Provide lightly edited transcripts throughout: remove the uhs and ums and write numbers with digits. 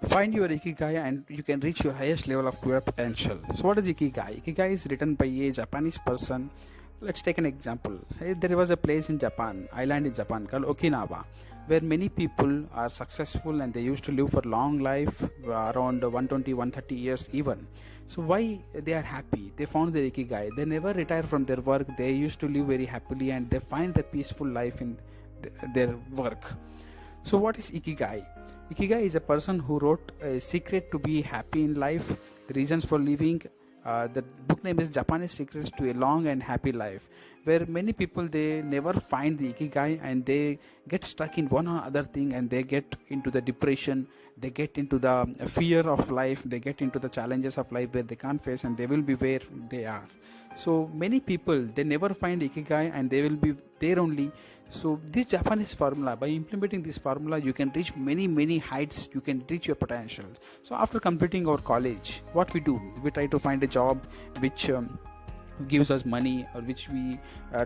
Find your ikigai and you can reach your highest level of your potential. So what is ikigai? Ikigai is written by a Japanese person. Let's take an example. There was a place in Japan, island in Japan called Okinawa, where many people are successful and they used to live for long life, around 120, 130 years even. So why they are happy? They found their ikigai. They never retire from their work. They used to live very happily and they find the peaceful life in their work. So what is ikigai? Ikigai is a person who wrote a secret to be happy in life, the reasons for living. The book name is Japanese Secrets to a Long and Happy Life, where many people they never find the ikigai and they get stuck in one or other thing and they get into the depression, they get into the fear of life, they get into the challenges of life where they can't face and they will be where they are. So many people they never find ikigai and they will be there only. So this Japanese formula, by implementing this formula, you can reach many heights. You can reach your potential. So after completing our college, what we do, we try to find a job which gives us money or which we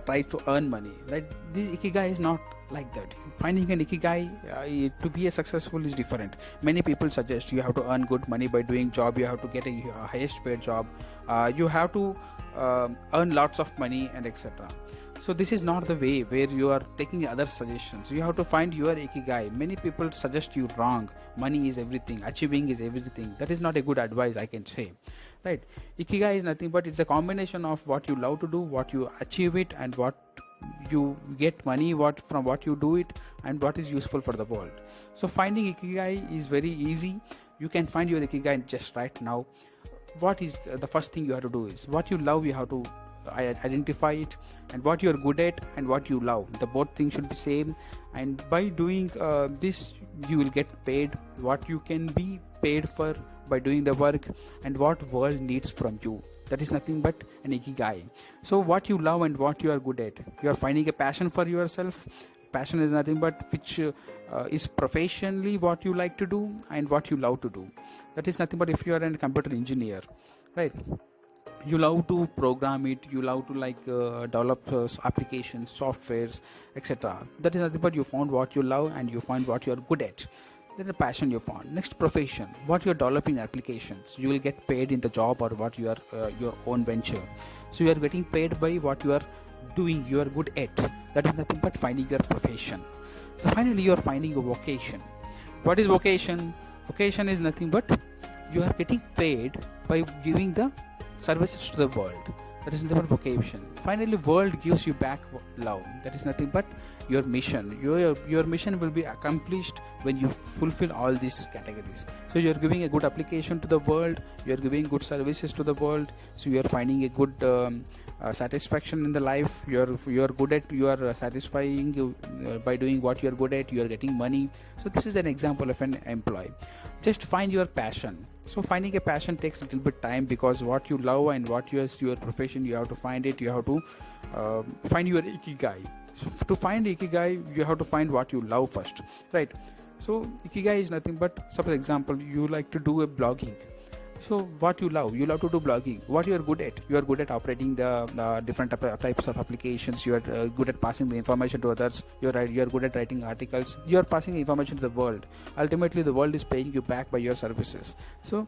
try to earn money, right? This ikigai is not like that. Finding an ikigai to be a successful is different. Many people suggest you have to earn good money by doing job, you have to get a highest paid job, you have to earn lots of money and etc. So this is not the way where you are taking other suggestions. You have to find your ikigai. Many people suggest you wrong. Money is everything, achieving is everything. That is not a good advice, I can say, right? Ikigai is nothing but it's a combination of what you love to do, what you achieve it, and what you get money from what you do it, and what is useful for the world. So finding ikigai is very easy. You can find your ikigai just right now. What is the first thing you have to do is what you love, you have to identify it, and what you are good at and what you love, the both things should be same. And by doing this, you will get paid what you can be paid for by doing the work and what world needs from you. That is nothing but an ikigai. So what you love and what you are good at, you are finding a passion for yourself. Passion is nothing but which is professionally what you like to do and what you love to do. That is nothing but if you are a computer engineer, right? You love to program it, you love to develop applications, softwares, etc. That is nothing but you found what you love and you find what you are good at. Then the passion you found. Next, profession, what you are developing applications, you will get paid in the job or what you are your own venture. So you are getting paid by what you are doing, you are good at. That is nothing but finding your profession. So finally you are finding your vocation. What is vocation? Vocation is nothing but you are getting paid by giving the services to the world. That is nothing but vocation. Finally, world gives you back love. That is nothing but your mission. Your mission will be accomplished when you fulfill all these categories. So you are giving a good application to the world, you are giving good services to the world, so you are finding a good satisfaction in the life. You are good at, you are satisfying by doing what you are good at, you are getting money. So this is an example of an employee. Just find your passion. So finding a passion takes a little bit time, because what you love and what your profession, you have to find it. You have to find your ikigai. So to find ikigai, you have to find what you love first, right? So ikigai is nothing but, suppose example, you like to do a blogging. So what you love to do blogging. What you are good at, you are good at operating the different types of applications. You are good at passing the information to others. You are good at writing articles. You are passing the information to the world. Ultimately the world is paying you back by your services. So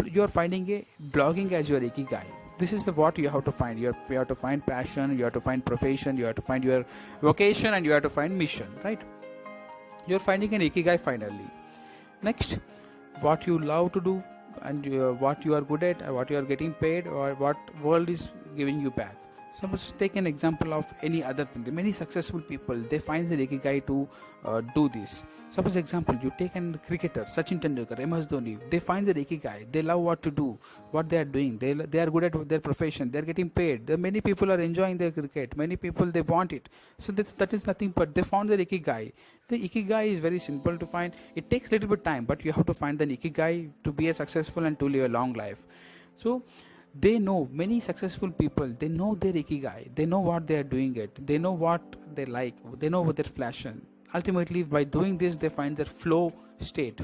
you are finding a blogging as your ikigai. This is what you have to find. You have to find passion, you have to find profession, you have to find your vocation, and you have to find mission, right? You are finding an ikigai finally. Next, what you love to do and what you are good at, what you are getting paid, or what world is giving you back. So let's take an example of any other thing. Many successful people, they find the ikigai to do this. Suppose example, you take a cricketer, Sachin Tendulkar, MS Dhoni. They find the ikigai. They love what to do, what they are doing. They are good at their profession. They are getting paid. Many people are enjoying their cricket. Many people, they want it. So that is nothing but they found their ikigai. The ikigai is very simple to find. It takes a little bit time, but you have to find the ikigai to be a successful and to live a long life. So they know, many successful people, they know their ikigai. They know what they are doing it. They know what they like. They know what their passion. ultimately by doing this they find their flow state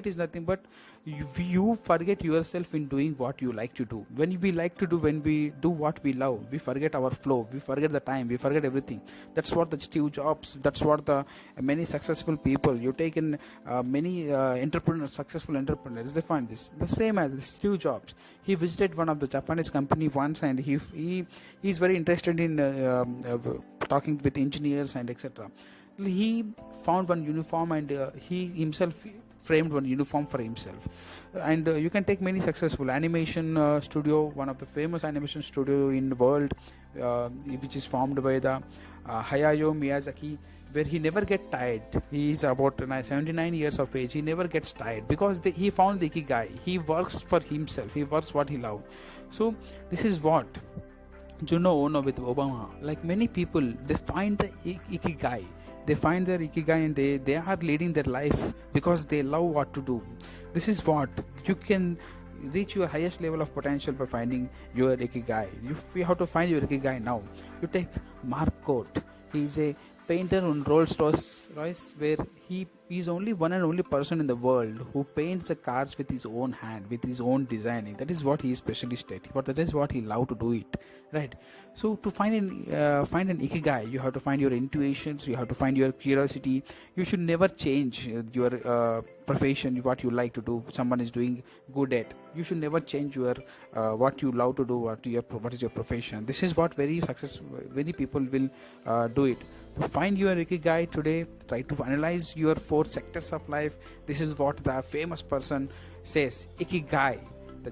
is nothing but you forget yourself in doing what you like to do. When we do what we love, we forget our flow, we forget the time, we forget everything. That's what the Steve Jobs, that's what the many successful people you take in, many entrepreneurs, successful entrepreneurs, they find this the same as Steve Jobs. He visited one of the Japanese company once, and he is very interested in talking with engineers and etc. He found one uniform, and he himself framed one uniform for himself. And you can take many successful animation studio, one of the famous animation studio in the world, which is formed by the Hayao Miyazaki, where he never get tired. He is about 79 years of age. He never gets tired because he found the ikigai. He works for himself, he works what he loves. So this is what Juno Ono with Obama, like many people, they find the ikigai. They find their ikigai, and they are leading their life because they love what to do. This is what you can reach your highest level of potential by finding your ikigai. You have to find your ikigai now. You take Mark Court. He is a painter on Rolls Royce, where he is only one and only person in the world who paints the cars with his own hand, with his own designing. That is what he is specialist at. But that is what he love to do it, right? So to find an ikigai, you have to find your intuitions, you have to find your curiosity. You should never change your profession, what you like to do. Someone is doing good at. You should never change your what you love to do, what is your profession. This is what many people will do it. To find your ikigai today, try to analyze your 4 sectors of life. This is what the famous person says, ikigai. The